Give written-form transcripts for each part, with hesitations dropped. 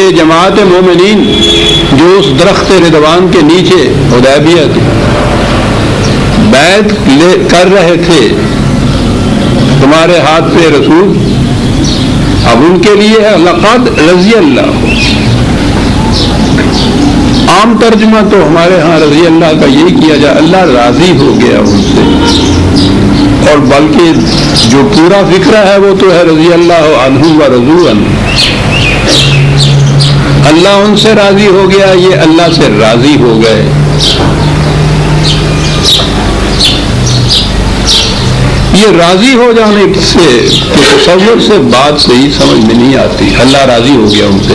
یہ جماعت مومنین جو اس درخت رضوان کے نیچے حدیبیہ بیعت کر رہے تھے، تمہارے ہاتھ پہ رسول، اب ان کے لیے ہے لقد رضی اللہ۔ عام ترجمہ تو ہمارے ہاں رضی اللہ کا یہی کیا جائے، اللہ راضی ہو گیا ان سے، اور بلکہ جو پورا فکرہ ہے وہ تو ہے رضی اللہ عنہم و رضوا عنہ، اللہ ان سے راضی ہو گیا، یہ اللہ سے راضی ہو گئے۔ یہ راضی ہو جانے سے تصور سے بات صحیح سمجھ میں نہیں آتی، اللہ راضی ہو گیا ان سے۔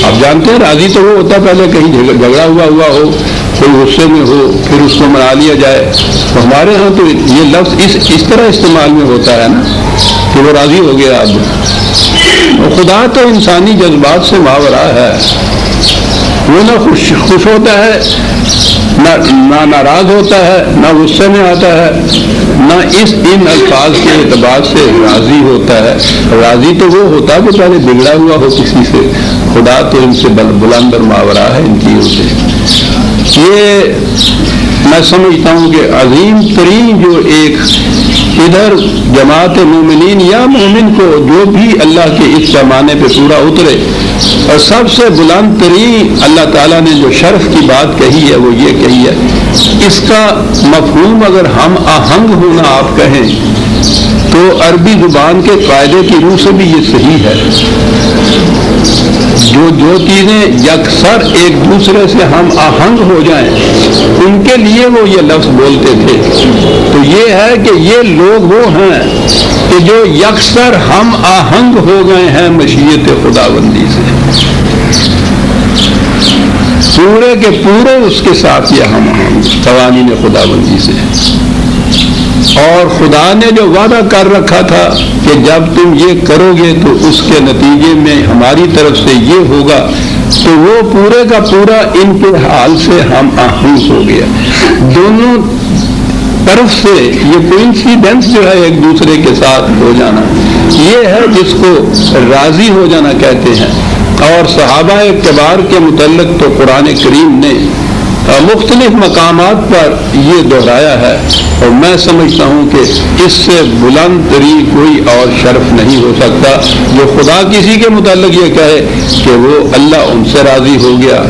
آپ جانتے ہیں راضی تو وہ ہوتا پہلے کہیں جھگڑا ہوا ہو، کوئی غصے میں ہو، پھر اس کو منا لیا جائے، تو ہمارے ہاں تو یہ لفظ اس طرح استعمال میں ہوتا ہے نا کہ وہ راضی ہو گیا۔ اب خدا تو انسانی جذبات سے ماورا ہے، وہ نہ خوش ہوتا ہے، نہ ناراض ہوتا ہے، نہ غصے میں آتا ہے، نہ ان الفاظ کے اعتبار سے راضی ہوتا ہے۔ راضی تو وہ ہوتا ہے کہ پہلے بگڑا ہوا ہو کسی سے، خدا تو ان سے بلند اور ماورا ہے ان چیزوں سے۔ یہ میں سمجھتا ہوں کہ عظیم ترین جو ایک ادھر جماعت مومنین یا مومن کو جو بھی اللہ کے اس پیمانے پہ پورا اترے، اور سب سے بلند ترین اللہ تعالیٰ نے جو شرف کی بات کہی ہے وہ یہ کہی ہے، اس کا مفہوم اگر ہم آہنگ ہونا آپ کہیں تو عربی زبان کے قاعدے کی روح سے بھی یہ صحیح ہے۔ جو چیزیں یکسر ایک دوسرے سے ہم آہنگ ہو جائیں ان کے لیے وہ یہ لفظ بولتے تھے، تو یہ ہے کہ یہ لوگ وہ ہیں کہ جو یکسر ہم آہنگ ہو گئے ہیں مشیت خداوندی سے، پورے کے پورے اس کے ساتھ یہ ہم آہنگ قوانین خداوندی سے۔ اور خدا نے جو وعدہ کر رکھا تھا کہ جب تم یہ کرو گے تو اس کے نتیجے میں ہماری طرف سے یہ ہوگا، تو وہ پورے کا پورا ان کے حال سے ہم آہنگ ہو گیا۔ دونوں طرف سے یہ کوئنسیڈنس جو ہے ایک دوسرے کے ساتھ ہو جانا، یہ ہے جس کو راضی ہو جانا کہتے ہیں۔ اور صحابہ کبار کے متعلق تو قرآن کریم نے مختلف مقامات پر یہ دہرایا ہے، اور میں سمجھتا ہوں کہ اس سے بلند ترین کوئی اور شرف نہیں ہو سکتا جو خدا کسی کے متعلق یہ کہے کہ وہ اللہ ان سے راضی ہو گیا،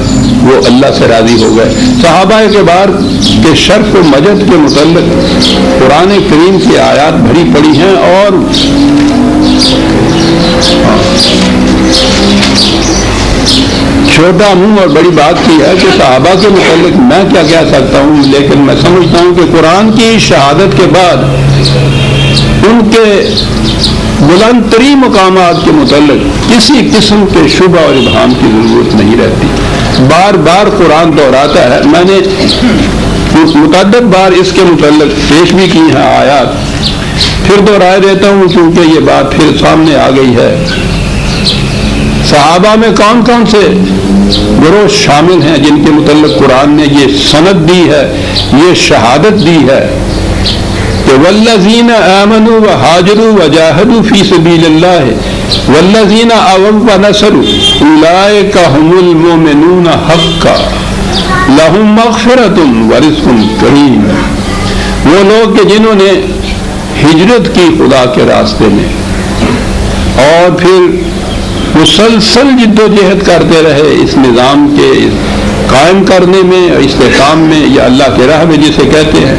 وہ اللہ سے راضی ہو گئے۔ صحابہ کبار کے شرف و مجد کے متعلق قرآن کریم کی آیات بھری پڑی ہیں، اور چھوٹا منہ اور بڑی بات کی ہے کہ صحابہ کے متعلق میں کیا کہہ سکتا ہوں، لیکن میں سمجھتا ہوں کہ قرآن کی شہادت کے بعد ان کے بلند ترین مقامات کے متعلق کسی قسم کے شبہ اور ابہام کی ضرورت نہیں رہتی۔ بار بار قرآن دہراتا ہے، میں نے متعدد بار اس کے متعلق پیش بھی کی ہیں آیات، پھر دہرائے دیتا ہوں کیونکہ یہ بات پھر سامنے آ گئی ہے۔ صحابہ میں کون کون سے گروہ شامل ہیں جن کے متعلق قرآن نے یہ سند دی ہے، یہ شہادت دی ہے کہ والذین آمنوا وہاجروا وجاہدوا فی سبیل اللہ والذین آووا ونصروا اولئک هم المؤمنون حقا لہم مغفرۃ ورزق کریم۔ وہ لوگ کہ جنہوں نے ہجرت کی خدا کے راستے میں اور پھر مسلسل جد و جہد کرتے رہے اس نظام کے قائم کرنے میں، استحکام میں، یا اللہ کے راہ میں جسے کہتے ہیں۔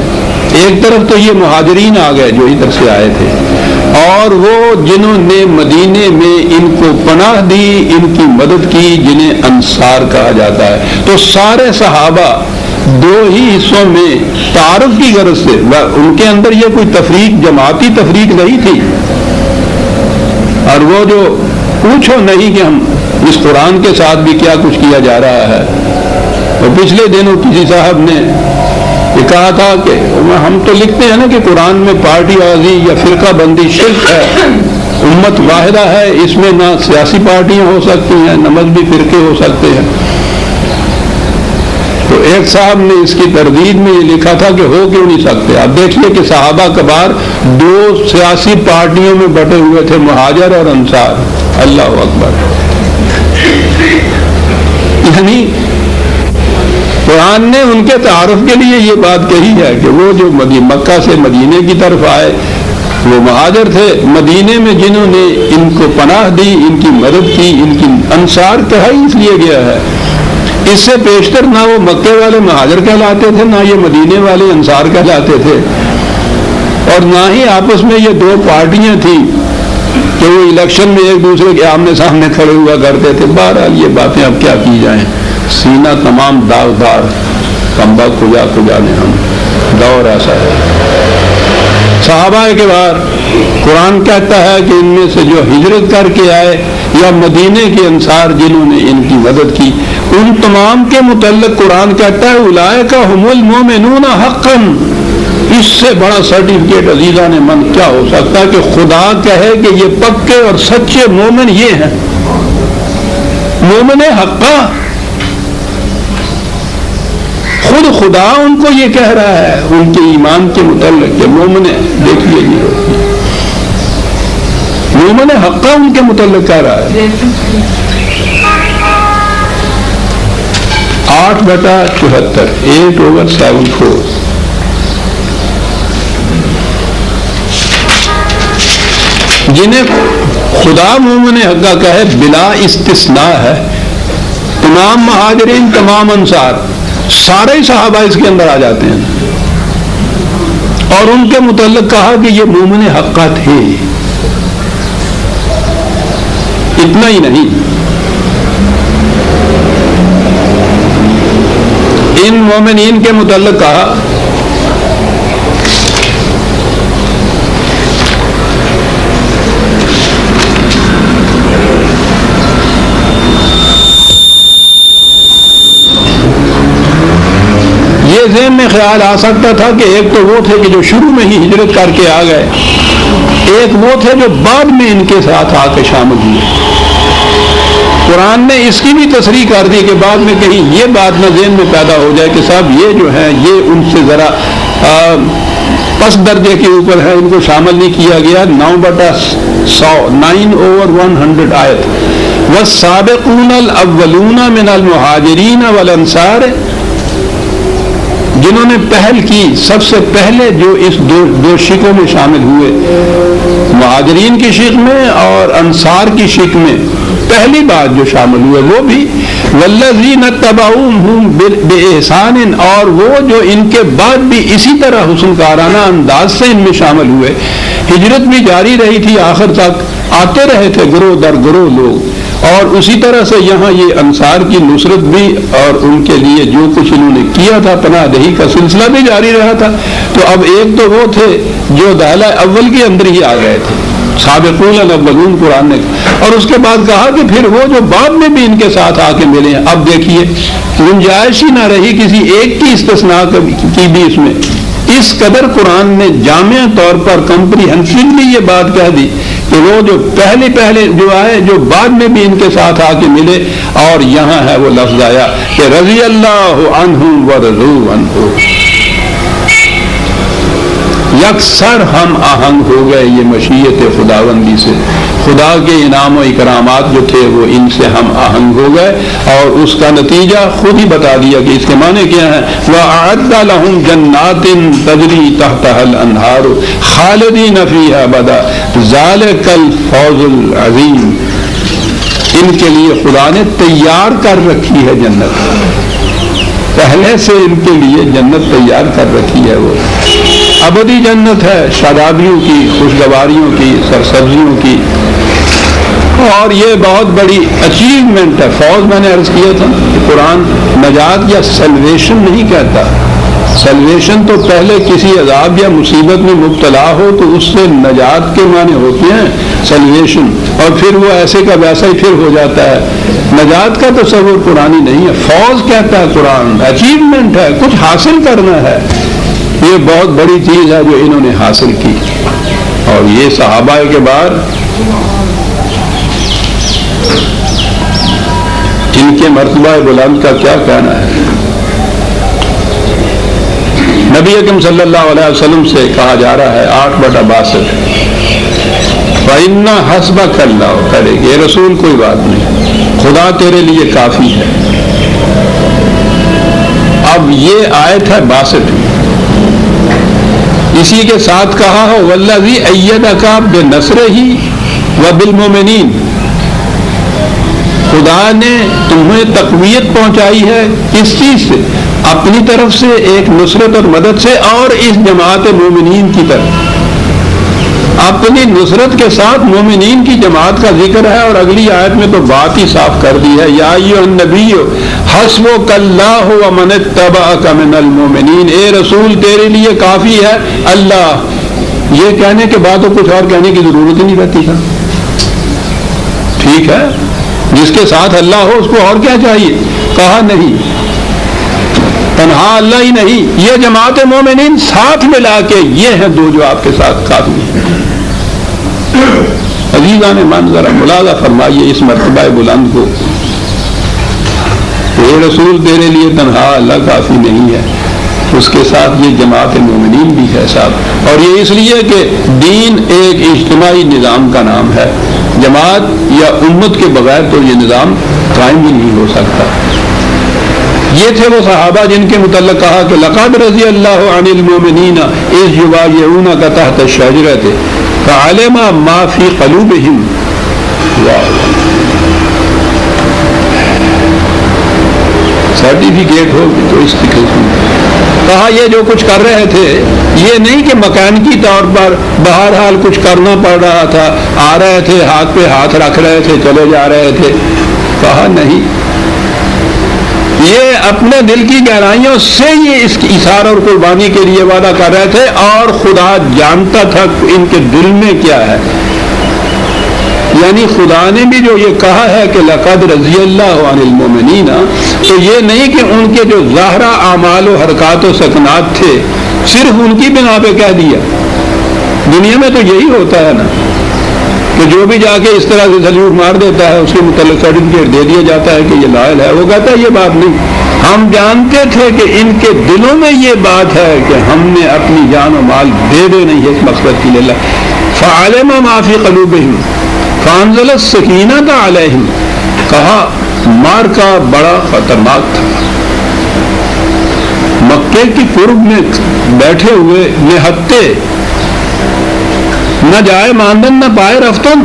ایک طرف تو یہ مہاجرین آ گئے جو ادھر سے آئے تھے، اور وہ جنہوں نے مدینے میں ان کو پناہ دی، ان کی مدد کی، جنہیں انصار کہا جاتا ہے۔ تو سارے صحابہ دو ہی حصوں میں تعارف کی غرض سے، ان کے اندر یہ کوئی تفریق، جماعتی تفریق نہیں تھی، اور وہ جو پوچھو نہیں کہ ہم اس قرآن کے ساتھ بھی کیا کچھ کیا جا رہا ہے۔ اور پچھلے دنوں کسی صاحب نے یہ کہا تھا کہ ہم تو لکھتے ہیں نا کہ قرآن میں پارٹی بازی یا فرقہ بندی شرک ہے، امت واحدہ ہے، اس میں نہ سیاسی پارٹیاں ہو سکتی ہیں نہ مذہبی فرقے ہو سکتے ہیں۔ تو ایک صاحب نے اس کی تردید میں یہ لکھا تھا کہ ہو کیوں نہیں سکتے۔ آپ دیکھیے کہ صحابہ کبار دو سیاسی پارٹیوں میں بٹے ہوئے تھے، مہاجر اور انصار۔ اللہ اکبر۔ یعنی قرآن نے ان کے تعارف کے لیے یہ بات کہی ہے کہ وہ جو مکہ سے مدینے کی طرف آئے وہ مہاجر تھے، مدینے میں جنہوں نے ان کو پناہ دی، ان کی مدد کی، ان کی انصار کہا اس لیے گیا ہے۔ اس سے پیشتر نہ وہ مکے والے مہاجر کہلاتے تھے، نہ یہ مدینے والے انصار کہلاتے تھے، اور نہ ہی آپس میں یہ دو پارٹیاں تھیں کہ وہ الیکشن میں ایک دوسرے کے آمنے سامنے کھڑے ہوا کرتے تھے۔ بہرحال یہ باتیں اب کیا کی جائیں، سینہ تمام داغدار، کمبا کجا نے ہم، دور ایسا ہے۔ صحابہ کے بعد قرآن کہتا ہے کہ ان میں سے جو ہجرت کر کے آئے یا مدینے کے انصار جنہوں نے ان کی مدد کی، ان تمام کے متعلق قرآن کہتا ہے اولئک ھم المؤمنون حقا۔ اس سے بڑا سرٹیفکیٹ عزیزان من کیا ہو سکتا ہے کہ خدا کہے کہ یہ پکے اور سچے مومن یہ ہیں، مومن حقا۔ خود خدا ان کو یہ کہہ رہا ہے ان کے ایمان کے متعلق کہ مومن، دیکھیے جی مومن حقا ان کے متعلق کہہ رہا ہے۔ 8/74 8/74 جنہیں خدا مومن حقا کہے بلا استثناء ہے، تمام مہاجرین، تمام انصار، سارے ہی صحابہ اس کے اندر آ جاتے ہیں، اور ان کے متعلق کہا کہ یہ مومن حقا تھے۔ اتنا ہی نہیں، ان مومنین کے متعلق کہا یہ ذہن میں خیال آ سکتا تھا کہ ایک تو وہ تھے کہ جو شروع میں ہی ہجرت کر کے آ گئے، ایک وہ تھے جو بعد میں ان کے ساتھ آ کے شامل ہوئے۔ قرآن نے اس کی بھی تصریح کر دی کہ بعد میں کہیں یہ بات نہ ذہن میں پیدا ہو جائے کہ صاحب یہ جو ہیں یہ ان سے ذرا پس درجے کے اوپر ہے، ان کو شامل نہیں کیا گیا۔ 9/100 9/100 آیت والسابقون الاولون من المہاجرین والانصار، جنہوں نے پہل کی، سب سے پہلے جو اس دو شکوں میں شامل ہوئے، مہاجرین کی شک میں اور انصار کی شک میں، پہلی بات جو شامل ہوئے وہ بھی والذین اتبعوہم بإحسان، اور وہ جو ان کے بعد بھی اسی طرح حسن کارانہ انداز سے ان میں شامل ہوئے۔ ہجرت بھی جاری رہی تھی، آخر تک آتے رہے تھے گروہ در گروہ لوگ، اور اسی طرح سے یہاں یہ انصار کی نصرت بھی اور ان کے لیے جو کچھ انہوں نے کیا تھا پناہ دہی کا سلسلہ بھی جاری رہا تھا۔ تو اب ایک تو وہ تھے جو دائلہ اول کے اندر ہی آ گئے تھے، سابقون الاولون قرآن نے، اور اس کے بعد کہا کہ پھر وہ جو بعد میں بھی ان کے ساتھ آ کے ملے ہیں۔ اب دیکھیے گنجائش ہی نہ رہی کسی ایک کی استثناء کی بھی اس میں، اس قدر قرآن نے جامع طور پر کمپریہنسولی یہ بات کہہ دی کہ وہ جو پہلے جو آئے جو بعد میں بھی ان کے ساتھ آ کے ملے، اور یہاں ہے وہ لفظ آیا کہ رضی اللہ عنہم ورضوا عنہ، یکسر ہم آہنگ ہو گئے یہ مشیت خداوندی سے، خدا کے انعام و اکرامات جو تھے وہ ان سے ہم آہنگ ہو گئے، اور اس کا نتیجہ خود ہی بتا دیا کہ اس کے معنی کیا ہے۔ وَأَعَدَّ لَهُمْ جَنَّاتٍ تَجْرِي تَحْتَهَا الْأَنْهَارُ خَالِدِينَ فِيهَا أَبَدًا ذَلِكَ الْفَوْزُ الْعَظِيمُ، ان کے لیے خدا نے تیار کر رکھی ہے جنت، پہلے سے ان کے لیے جنت تیار کر رکھی ہے، وہ ابدی جنت ہے، شادابیوں کی، خوشگواریوں کی، سرسبزیوں کی، اور یہ بہت بڑی اچیومنٹ ہے۔ فوز میں نے عرض کیا تھا کہ قرآن نجات یا سیلویشن نہیں کہتا، سیلویشن تو پہلے کسی عذاب یا مصیبت میں مبتلا ہو تو اس سے نجات کے معنی ہوتے ہیں سیلویشن، اور پھر وہ ایسے کا ویسا ہی پھر ہو جاتا ہے۔ نجات کا تصور قرآنی نہیں ہے، فوز کہتا ہے قرآن، اچیومنٹ ہے، کچھ حاصل کرنا ہے، یہ بہت بڑی چیز ہے جو انہوں نے حاصل کی۔ اور یہ صحابہ کے بعد ان کے مرتبہ بلند کا کیا کہنا ہے۔ نبی اکرم صلی اللہ علیہ وسلم سے کہا جا رہا ہے 8/62 فَإِنَّ حَسْبَكَ اللَّهُ، کرے گے رسول کوئی بات نہیں، خدا تیرے لیے کافی ہے۔ اب یہ آیت ہے 62، اسی کے ساتھ کہا ہو والذی ایدک بنصرہ وبالمؤمنین، خدا نے تمہیں تقویت پہنچائی ہے اس چیز سے، اپنی طرف سے ایک نصرت اور مدد سے، اور اس جماعت مومنین کی طرف اپنی نصرت کے ساتھ مومنین کی جماعت کا ذکر ہے۔ اور اگلی آیت میں تو بات ہی صاف کر دی ہے، یا ایھا النبی حسبک اللہ ومن اتبعک من المؤمنین، اے رسول تیرے لیے کافی ہے اللہ۔ یہ کہنے کے بعد تو کچھ اور کہنے کی ضرورت ہی نہیں رہتی تھا، ٹھیک ہے، جس کے ساتھ اللہ ہو اس کو اور کیا چاہیے؟ کہا نہیں، تنہا اللہ ہی نہیں، یہ جماعت مومنین ساتھ ملا کے یہ ہیں دو جو آپ کے ساتھ کافی ہیں۔ عزیزان من ذرا ملاحظہ فرمائیے اس مرتبہ بلند کو، اے رسول تیرے لیے تنہا اللہ کافی نہیں ہے، اس کے ساتھ یہ جماعت مومنین بھی ہے ساتھ، اور یہ اس لیے کہ دین ایک اجتماعی نظام کا نام ہے، جماعت یا امت کے بغیر تو یہ نظام قائم ہی نہیں ہو سکتا۔ یہ تھے وہ صحابہ جن کے متعلق کہا کہ لقد رضی اللہ عن المؤمنین اذ یبایعونک تحت الشجرۃ فعلم ما فی قلوبہم۔ سرٹیفکیٹ ہو تو اس کی کہا یہ جو کچھ کر رہے تھے یہ نہیں کہ مکانکی طور پر بہرحال کچھ کرنا پڑ رہا تھا، آ رہے تھے ہاتھ پہ ہاتھ رکھ رہے تھے چلے جا رہے تھے، کہا نہیں، یہ اپنے دل کی گہرائیوں سے یہ اس کی اثار اور قربانی کے لیے وعدہ کر رہے تھے، اور خدا جانتا تھا ان کے دل میں کیا ہے۔ یعنی خدا نے بھی جو یہ کہا ہے کہ لقد رضی اللہ عن المؤمنین، تو یہ نہیں کہ ان کے جو ظاہرہ اعمال و حرکات و سکنات تھے صرف ان کی بنا پہ کہہ دیا۔ دنیا میں تو یہی ہوتا ہے نا کہ جو بھی جا کے اس طرح سے سلیوٹ مار دیتا ہے اس کے متعلق سرٹیفکیٹ دے دیا جاتا ہے کہ یہ لائل ہے، وہ کہتا ہے یہ بات نہیں، ہم جانتے تھے کہ ان کے دلوں میں یہ بات ہے کہ ہم نے اپنی جان و مال دے دے نہیں ہے اس مقصد کے لیے۔ فعلم ما فی قلوبہم فانزل السکینۃ علیہم، کہا مارکا بڑا خطرناک تھا، مکے کی قرب میں بیٹھے ہوئے نہتے، نہ جائے ماندن نہ پائے رفتن،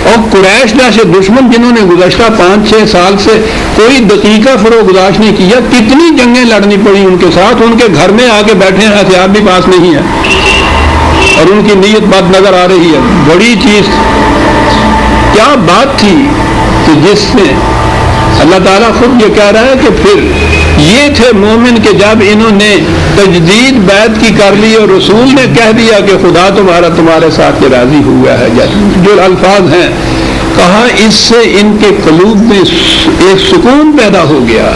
اور قریش جیسے دشمن جنہوں نے گزشتہ 5-6 سال سے کوئی دقیقہ فروگزاش نہیں کیا، کتنی جنگیں لڑنی پڑی ان کے ساتھ، ان کے گھر میں آ کے بیٹھے ہیں، ہتھیار بھی پاس نہیں ہے، اور ان کی نیت بد نظر آ رہی ہے۔ بڑی چیز کیا بات تھی کہ جس سے اللہ تعالیٰ خود یہ کہہ رہا ہے کہ پھر یہ تھے مومن کہ جب انہوں نے تجدید بیعت کی کر لی اور رسول نے کہہ دیا کہ خدا تمہارے ساتھ یہ راضی ہوا ہے، جو الفاظ ہیں کہا اس سے ان کے قلوب میں ایک سکون پیدا ہو گیا،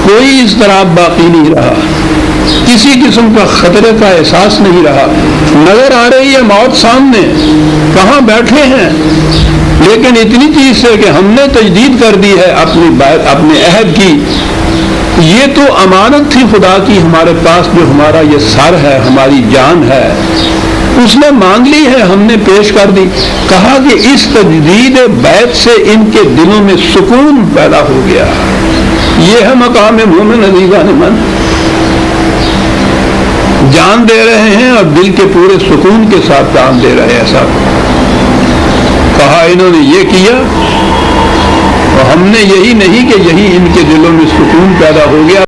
کوئی اضطراب باقی نہیں رہا، کسی قسم کا خطرے کا احساس نہیں رہا، نظر آ رہی ہے موت سامنے، کہاں بیٹھے ہیں، لیکن اتنی چیز سے کہ ہم نے تجدید کر دی ہے اپنے عہد کی، یہ تو امانت تھی خدا کی ہمارے پاس، جو ہمارا یہ سر ہے، ہماری جان ہے، اس نے مانگ لی ہے، ہم نے پیش کر دی۔ کہا کہ اس تجدید بیعت سے ان کے دلوں میں سکون پیدا ہو گیا، یہ ہے مقام مومن عزیزان من، جان دے رہے ہیں اور دل کے پورے سکون کے ساتھ جان دے رہے ہیں سب۔ کہا انہوں نے یہ کیا اور ہم نے یہی نہیں کہ یہی ان کے دلوں میں سکون پیدا ہو گیا۔